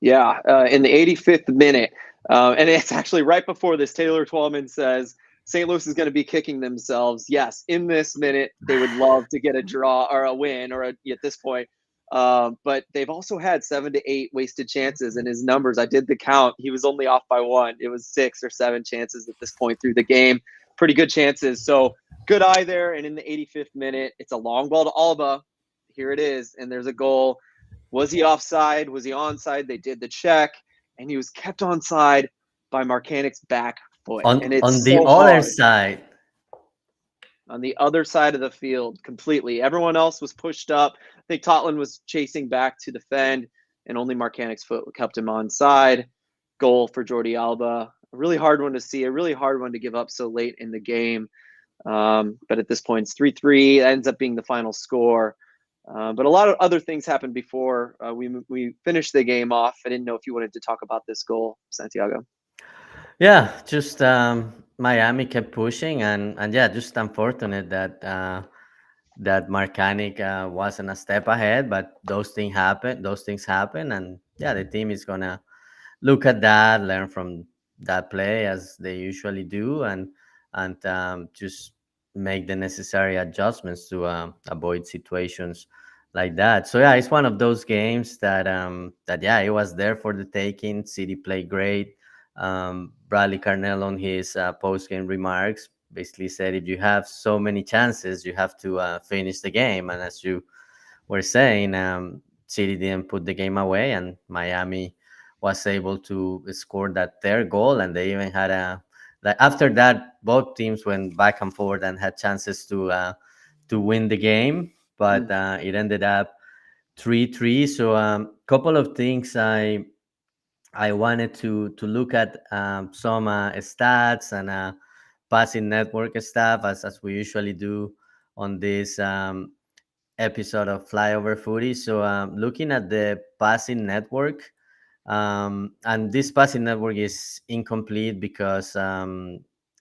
Speaker 1: Yeah, in the 85th minute, and it's actually right before this. Taylor Twellman says St. Louis is going to be kicking themselves. Yes, in this minute, they would love to get a draw or a win at this point. But they've also had 7 to 8 wasted chances, and his numbers, I did the count. He was only off by one. It was 6 or 7 chances at this point through the game. Pretty good chances. So good eye there. And in the 85th minute, it's a long ball to Alba. Here it is, and there's a goal. Was he offside? Was he onside? They did the check, and he was kept onside by Marcanic's back foot. And
Speaker 2: On
Speaker 1: it's
Speaker 2: the
Speaker 1: so
Speaker 2: other
Speaker 1: hard
Speaker 2: side,
Speaker 1: on the other side of the field completely. Everyone else was pushed up. I think Totland was chasing back to defend, and only Marcanic's foot kept him onside. Goal for Jordi Alba. A really hard one to see, a really hard one to give up so late in the game. But at this point, it's 3-3. It ends up being the final score. But a lot of other things happened before we finished the game off. I didn't know if you wanted to talk about this goal, Santiago.
Speaker 2: yeah, just Miami kept pushing, and yeah, just unfortunate that Marcanic wasn't a step ahead, but those things happen. Those things happen, and yeah, the team is gonna look at that, learn from that play as they usually do, and just make the necessary adjustments to avoid situations like that. So yeah, it's one of those games that yeah, it was there for the taking. City played great. Bradley Carnell on his post game remarks basically said if you have so many chances, you have to finish the game. And as you were saying, City didn't put the game away, and Miami was able to score that third goal, and they even had a like after that, both teams went back and forth and had chances to win the game, but
Speaker 1: Mm.
Speaker 2: it ended up 3-3. So couple of things I wanted to look at some stats and passing network stuff as we usually do on this episode of Flyover Footy. So looking at the passing network, and this passing network is incomplete because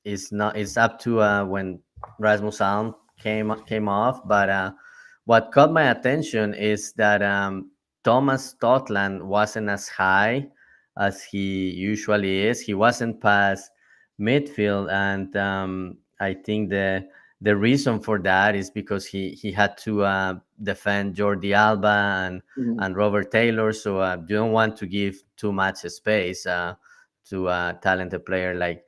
Speaker 2: it's up to when Rasmus Alm came off. But what caught my attention is that Thomas Totland wasn't as high as he usually is. He wasn't past midfield, and I think the reason for that is because he had to defend Jordi Alba
Speaker 1: Mhm.
Speaker 2: and Robert Taylor. So you don't want to give too much space to a talented player like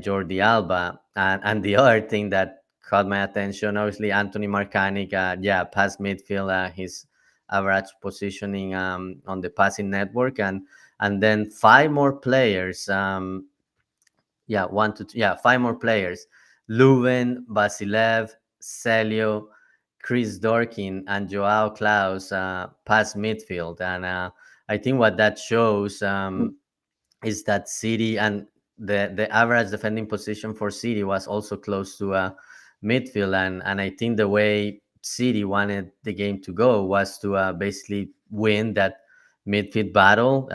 Speaker 2: Jordi Alba. And the other thing that caught my attention, obviously, Anthony Marcanic, yeah, past midfield, his average positioning on the passing network, and then five more players. Yeah, five more players: Leuven, Basilev, Celio, Chris Dorkin, and Joao Klaus past midfield. And I think what that shows is that City and the average defending position for City was also close to midfield. And I think the way City wanted the game to go was to basically win that midfield battle,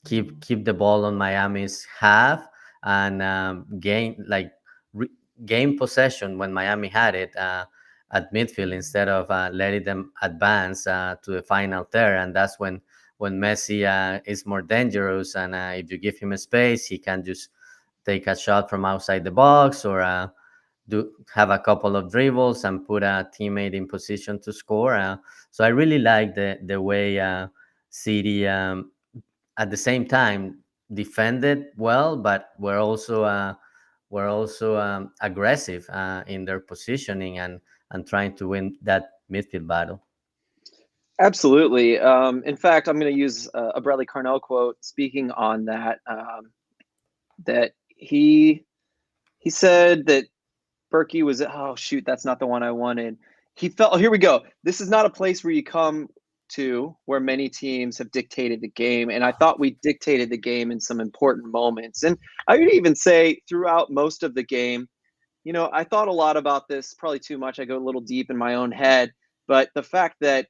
Speaker 2: keep the ball on Miami's half, and re- gain possession when Miami had it at midfield instead of letting them advance to the final third. And that's when Messi is more dangerous, and if you give him a space, he can just take a shot from outside the box, or do have a couple of dribbles and put a teammate in position to score. So I really like the way City at the same time defended well, but were also aggressive in their positioning and trying to win that midfield battle.
Speaker 1: Absolutely. In fact, I'm going to use a Bradley Carnell quote speaking on that. That he said that Berkey was, oh shoot, that's not the one I wanted. He felt, oh, here we go. This is not a place where you come to where many teams have dictated the game. And I thought we dictated the game in some important moments. And I would even say throughout most of the game, I thought a lot about this, probably too much. I go a little deep in my own head. But the fact that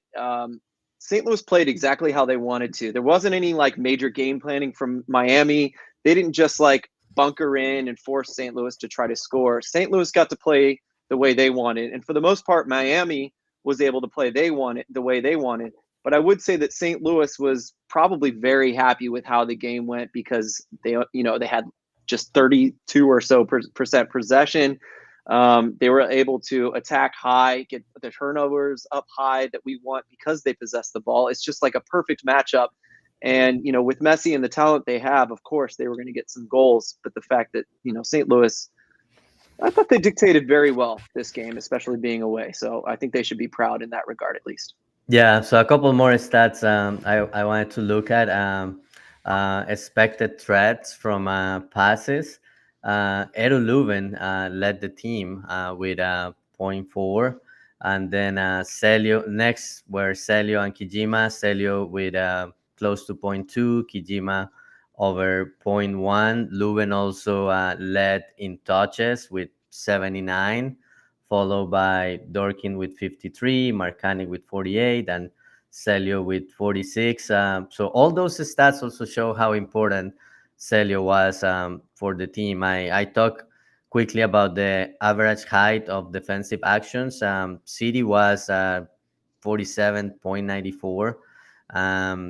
Speaker 1: St. Louis played exactly how they wanted to, there wasn't any like major game planning from Miami. They didn't just like bunker in and force St. Louis to try to score. St. Louis got to play the way they wanted. And for the most part, Miami was able to play the way they wanted. But I would say that St. Louis was probably very happy with how the game went because they had just 32 or so percent possession. They were able to attack high, get the turnovers up high that we want because they possess the ball. It's just like a perfect matchup. And, with Messi and the talent they have, of course, they were going to get some goals. But the fact that, St. Louis, I thought they dictated very well this game, especially being away. So I think they should be proud in that regard, at least.
Speaker 2: Yeah, so a couple more stats I wanted to look at. Expected threats from passes. Edu Leuven led the team with point 0.4. And then Celio, next were Celio and Kijima. Celio with close to point 0.2, Kijima over point 0.1. Leuven also led in touches with 79, followed by Dorkin with 53, Marcanic with 48, and Celio with 46. So all those stats also show how important Celio was for the team. I talk quickly about the average height of defensive actions. City was 47.94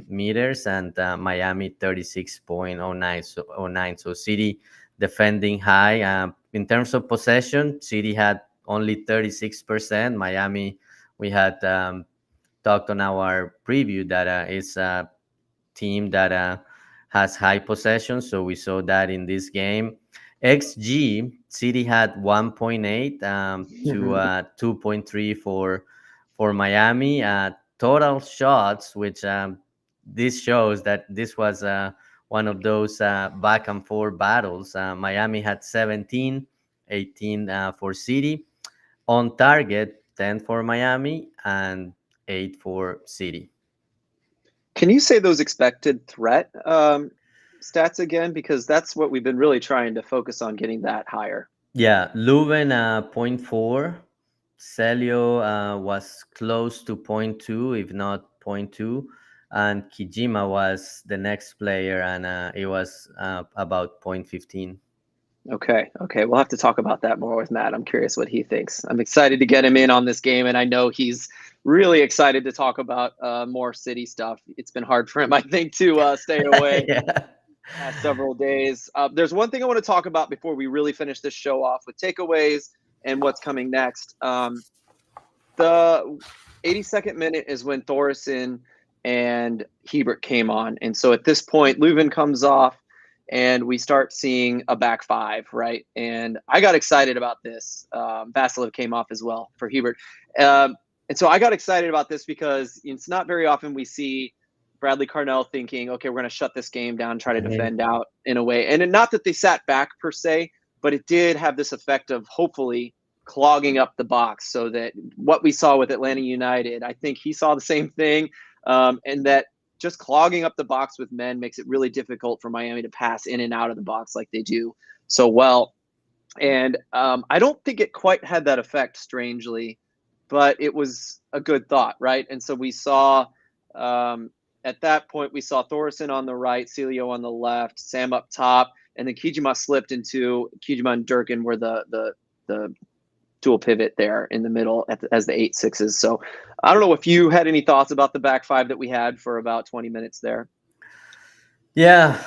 Speaker 2: meters, and Miami 36.09. So City defending high. In terms of possession, City had only 36%. Miami, we had talked on our preview that is a team that has high possession. So we saw that in this game. XG, City had 1.8 to 2.3 for Miami. Total shots, which this shows that this was one of those back and forth battles. Miami had 17, 18 for City. On target, 10 for Miami and 8 for City.
Speaker 1: Can you say those expected threat stats again? Because that's what we've been really trying to focus on, getting that higher.
Speaker 2: Yeah, Leuven zero point 0.4. Celio was close to zero point 0.2, if not zero point 0.2. And Kijima was the next player, and it was about 0.15.
Speaker 1: Okay. We'll have to talk about that more with Matt. I'm curious what he thinks. I'm excited to get him in on this game, and I know he's really excited to talk about more City stuff. It's been hard for him, I think, to stay away
Speaker 2: Yeah.
Speaker 1: past several days. There's one thing I want to talk about before we really finish this show off with takeaways and what's coming next. The 82nd minute is when Thoresen and Hebert came on. And so at this point, Leuven comes off and we start seeing a back five, right? And I got excited about this. Vasilev came off as well for Hebert. And so I got excited about this because it's not very often we see Bradley Carnell thinking, okay, we're going to shut this game down, try to
Speaker 2: Mhm.
Speaker 1: defend out in a way. And not that they sat back per se, but it did have this effect of hopefully clogging up the box so that what we saw with Atlanta United, I think he saw the same thing. And that just clogging up the box with men makes it really difficult for Miami to pass in and out of the box like they do so well. And I don't think it quite had that effect, strangely, but it was a good thought, right? And so we saw at that point, we saw Thoresen on the right, Celio on the left, Sam up top, and then Kijima slipped into Kijima and Durkin were the dual pivot there in the middle as the 8-6s. So I don't know if you had any thoughts about the back five that we had for about 20 minutes there.
Speaker 2: Yeah.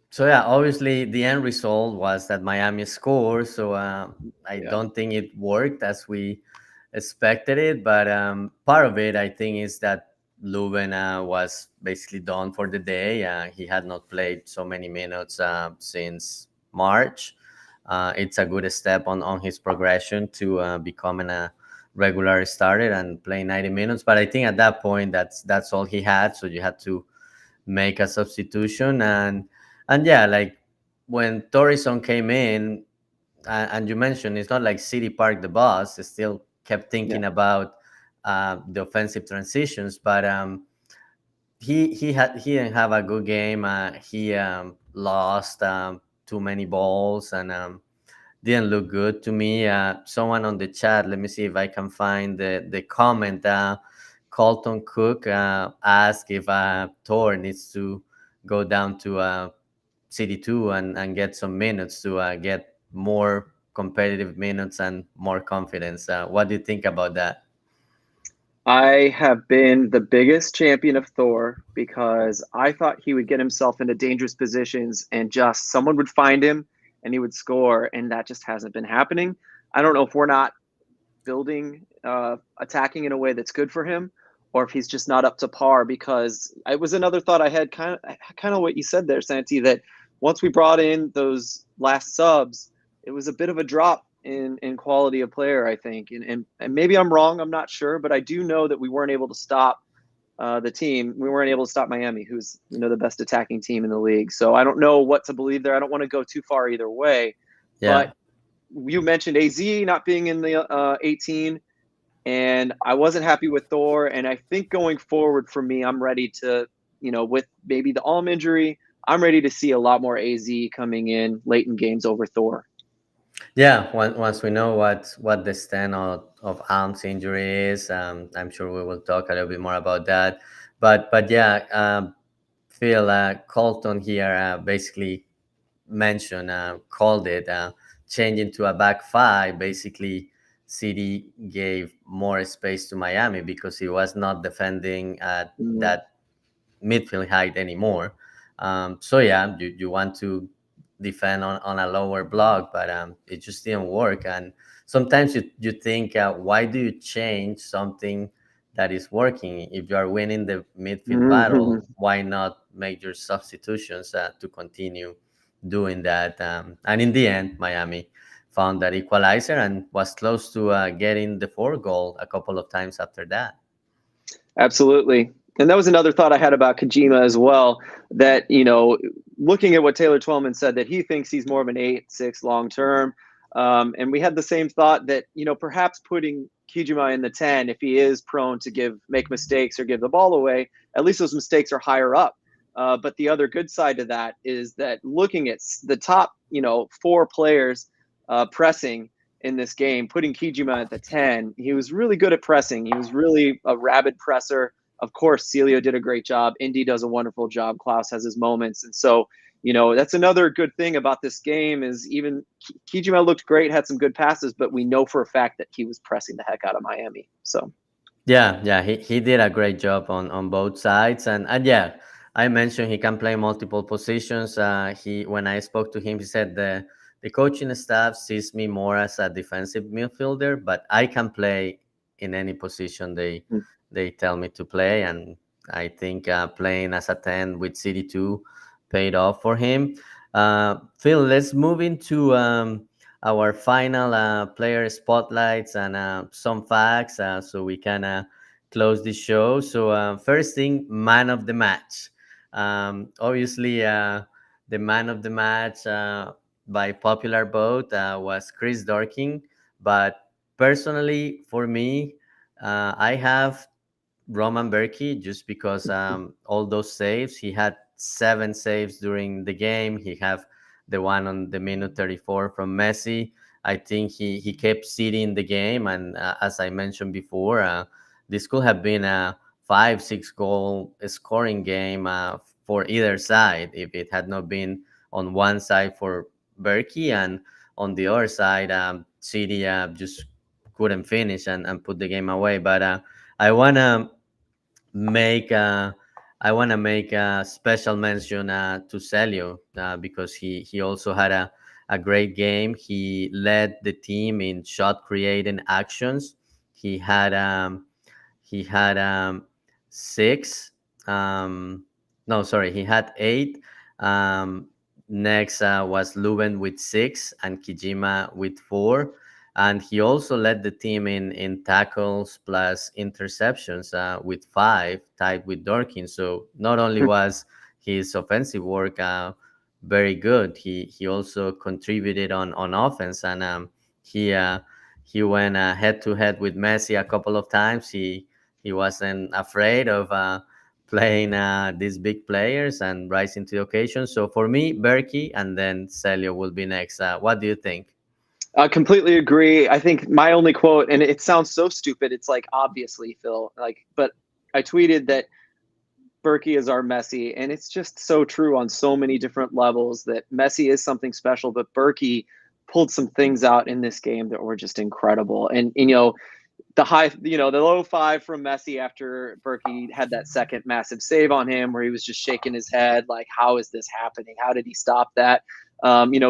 Speaker 2: So yeah, obviously the end result was that Miami scored. So I
Speaker 1: Yeah.
Speaker 2: don't think it worked as we expected it. But part of it, I think, is that Leuven was basically done for the day. He had not played so many minutes since March. It's a good step on his progression to becoming a regular starter and play 90 minutes. But I think at that point, that's all he had. So you had to make a substitution. And yeah, like when Torison came in, and you mentioned it's not like City parked the bus, it still kept
Speaker 1: Yeah.
Speaker 2: thinking about the offensive transitions. But he didn't have a good game. He lost too many balls, and didn't look good to me. Someone on the chat, let me see if I can find the comment. Colton Cook asked if Thor needs to go down to CD2 and get some minutes to get more competitive minutes and more confidence. What do you think about that?
Speaker 1: I have been the biggest champion of Thor because I thought he would get himself into dangerous positions and just someone would find him and he would score. And that just hasn't been happening. I don't know if we're not building, attacking in a way that's good for him, or if he's just not up to par. Because it was another thought I had, kind of what you said there, Santi, that once we brought in those last subs, it was a bit of a drop in quality of player, I think. And maybe I'm wrong, I'm not sure, but I do know that we weren't able to stop the team. We weren't able to stop Miami, who's the best attacking team in the league. So I don't know what to believe there. I don't want to go too far either way. But
Speaker 2: Yeah.
Speaker 1: you mentioned AZ not being in the 18, and I wasn't happy with Thor. And I think going forward for me, I'm ready to, with maybe the Alm injury, I'm ready to see a lot more AZ coming in late in games over Thor.
Speaker 2: Yeah, once we know what the stand of Alm's injury is, I'm sure we will talk a little bit more about that. But yeah, Phil Colton here basically mentioned, called it changing to a back five. Basically, City gave more space to Miami because he was not defending at
Speaker 1: Mm,
Speaker 2: that midfield height anymore. So yeah, you want to defend on a lower block, but it just didn't work. And sometimes you think, why do you change something that is working. If you are winning the midfield
Speaker 1: Mhm.
Speaker 2: battle, why not make your substitutions to continue doing that? And in the end, Miami found that equalizer and was close to getting the fourth goal a couple of times after that.
Speaker 1: Absolutely. And that was another thought I had about Kojima as well. That, looking at what Taylor Twellman said, that he thinks he's more of an 8-6 long term. And we had the same thought that, perhaps putting Kijima in the 10, if he is prone to make mistakes or give the ball away, at least those mistakes are higher up. But the other good side to that is that looking at the top, four players pressing in this game, putting Kijima at the 10, he was really good at pressing. He was really a rabid presser. Of course, Celio did a great job. Indy does a wonderful job. Klaus has his moments. And so, that's another good thing about this game is even Kijima looked great, had some good passes, but we know for a fact that he was pressing the heck out of Miami. So,
Speaker 2: Yeah, he did a great job on both sides, and yeah, I mentioned he can play multiple positions. He when I spoke to him, he said the coaching staff sees me more as a defensive midfielder, but I can play in any position they tell me to play, and I think playing as a 10 with CD2 paid off for him. Phil, let's move into our final player spotlights and some facts so we can close the show. So, first thing, man of the match. Obviously, the man of the match by popular vote was Chris Dorking. But personally, for me, I have Roman Berkey just because all those saves. He had 7 saves during the game. He have the one on the minute 34 from Messi. I think he kept seeding the game, and as I mentioned before, this could have been a 5-6 goal scoring game for either side if it had not been on one side for Berkey and on the other side, City just couldn't finish and put the game away. But I wanna make make a special mention to Celio because he also had a great game. He led the team in shot creating actions. He had he had six. No, sorry, he had 8. Um, Next was Leuven with 6 and Kijima with 4. And he also led the team in tackles plus interceptions with 5, tied with Dorkin. So not only was his offensive work very good, he also contributed on offense. And he uh, he went head to head with Messi a couple of times. He wasn't afraid of playing these big players and rising to the occasion. So for me, Berkey and then Celio will be next. What do you think?
Speaker 1: I completely agree. I think my only quote, and it sounds so stupid, it's like obviously Phil, but I tweeted that Berkey is our Messi, and it's just so true on so many different levels that Messi is something special, but Berkey pulled some things out in this game that were just incredible. And the low five from Messi after Berkey had that second massive save on him, where he was just shaking his head like, "How is this happening? How did he stop that?"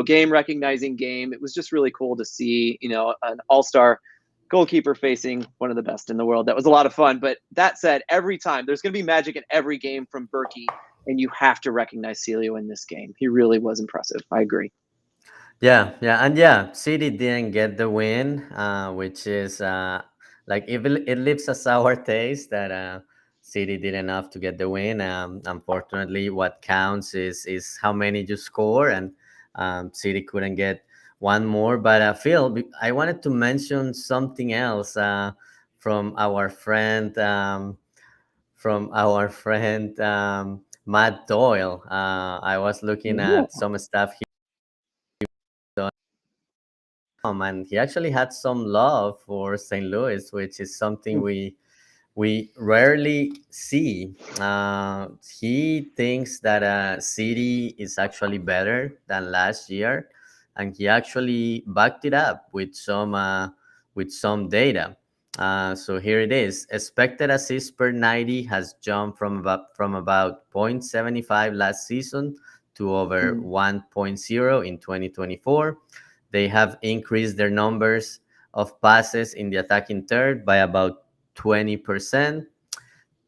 Speaker 1: Game recognizing game. It was just really cool to see, an all-star goalkeeper facing one of the best in the world. That was a lot of fun. But that said, every time there's going to be magic in every game from Berkey, and you have to recognize Celio in this game. He really was impressive. I agree.
Speaker 2: Yeah, City didn't get the win, which is like it leaves a sour taste that City did enough to get the win. Unfortunately, what counts is how many you score, and City couldn't get one more. But Phil, I wanted to mention something else from our friend Matt Doyle. I was looking
Speaker 1: Yeah.
Speaker 2: at some stuff and he actually had some love for St. Louis, which is something we rarely see. He thinks that City is actually better than last year, and he actually backed it up with some data. So here it is: expected assists per 90 has jumped from about 0.75 last season to over 1.0 in 2024. They have increased their numbers of passes in the attacking third by about 20%.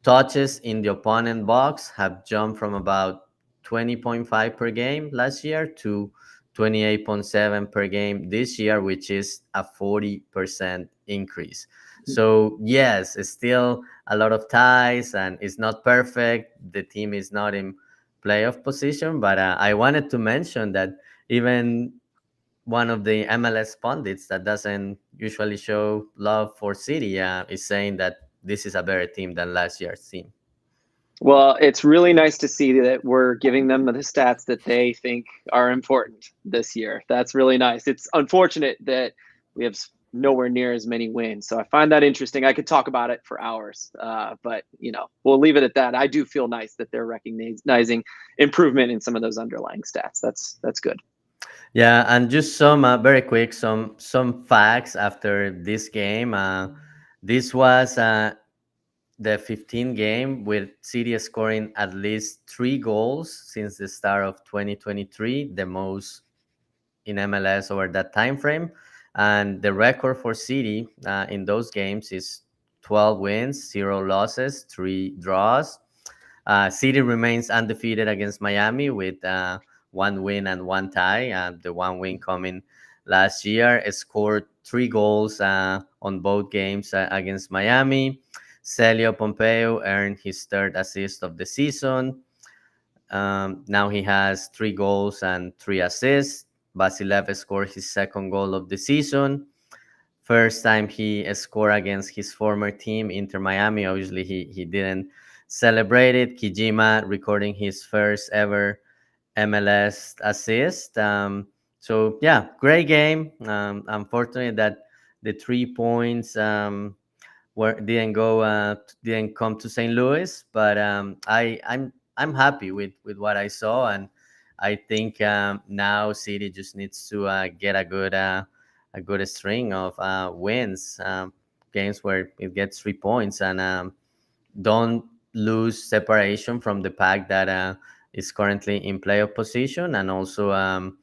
Speaker 2: Touches in the opponent box have jumped from about 20.5 per game last year to 28.7 per game this year, which is a 40% increase. So, yes, it's still a lot of ties and it's not perfect. The team is not in playoff position, but I wanted to mention that even one of the MLS pundits that doesn't usually show love for City is saying that this is a better team than last year's team.
Speaker 1: Well, it's really nice to see that we're giving them the stats that they think are important this year. That's really nice. It's unfortunate that we have nowhere near as many wins. So I find that interesting. I could talk about it for hours, but we'll leave it at that. I do feel nice that they're recognizing improvement in some of those underlying stats. That's good.
Speaker 2: Yeah, and just some very quick some facts after this game. This was the 15th game with City scoring at least 3 goals since the start of 2023, the most in MLS over that time frame. And the record for City in those games is 12 wins, 0 losses, 3 draws. City remains undefeated against Miami with 1 win and 1 tie. The 1 win coming last year. It scored 3 goals on both games against Miami. Celio Pompeo earned his third assist of the season. Now he has 3 goals and 3 assists. Basilev scored his second goal of the season. First time he scored against his former team, Inter Miami. Obviously, he didn't celebrate it. Kijima recording his first ever MLS assist. So yeah, great game. Unfortunately, that the 3 points didn't come to St. Louis, but I'm happy with what I saw, and I think now City just needs to get a good string of wins, games where it gets 3 points, and don't lose separation from the pack that is currently in playoff position, and also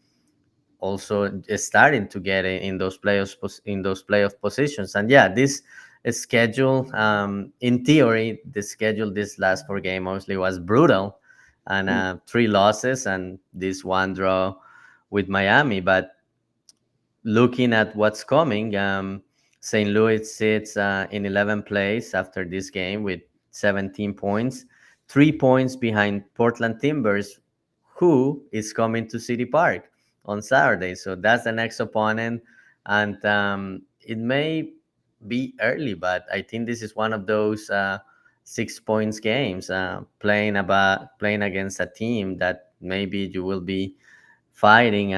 Speaker 2: starting to get in those playoff positions. And yeah, this schedule, in theory, the schedule this last 4 game obviously was brutal, and 3 losses and this 1 draw with Miami. But looking at what's coming, St. Louis sits in 11th place after this game with 17 points, 3 points behind Portland Timbers, who is coming to City Park on Saturday. So that's the next opponent, and it may be early, but I think this is one of those 6 points games, playing against a team that maybe you will be fighting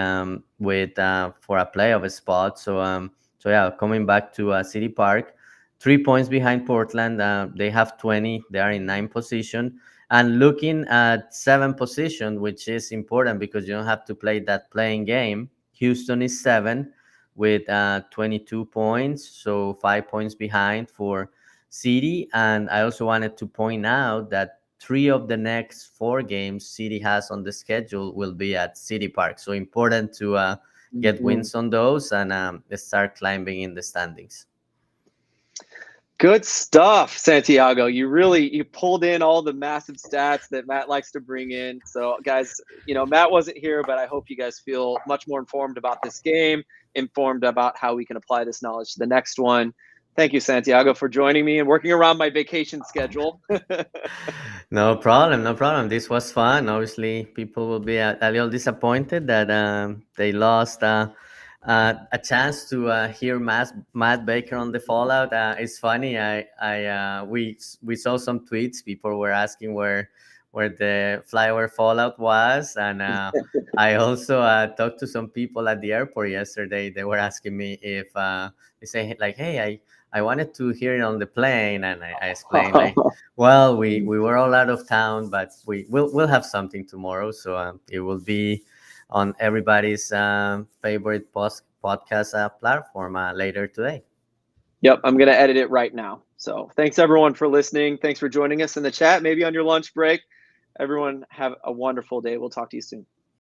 Speaker 2: with for a playoff spot. So yeah, coming back to City Park, 3 points behind Portland. They have 20. They are in 9th position, and looking at 7th position, which is important because you don't have to play that playing game. Houston is 7 with 22 points, so 5 points behind for City. And I also wanted to point out that 3 of the next 4 games City has on the schedule will be at City Park. So important to get wins on those and start climbing in the standings.
Speaker 1: Good stuff, Santiago. You pulled in all the massive stats that Matt likes to bring in. So, guys, Matt wasn't here, but I hope you guys feel much more informed about this game, informed about how we can apply this knowledge to the next one. Thank you, Santiago, for joining me and working around my vacation schedule.
Speaker 2: No problem, no problem. This was fun. Obviously, people will be a little disappointed that they lost a chance to hear Matt Baker on the Fallout. It's funny. We saw some tweets. People were asking where the Flyover Fallout was, and I also talked to some people at the airport yesterday. They were asking me if they say like, "Hey, I wanted to hear it on the plane," and I explained like, "Well, we were all out of town, but we'll have something tomorrow, so it will be on everybody's favorite podcast platform later today."
Speaker 1: Yep, I'm going to edit it right now. So thanks, everyone, for listening. Thanks for joining us in the chat, maybe on your lunch break. Everyone, have a wonderful day. We'll talk to you soon.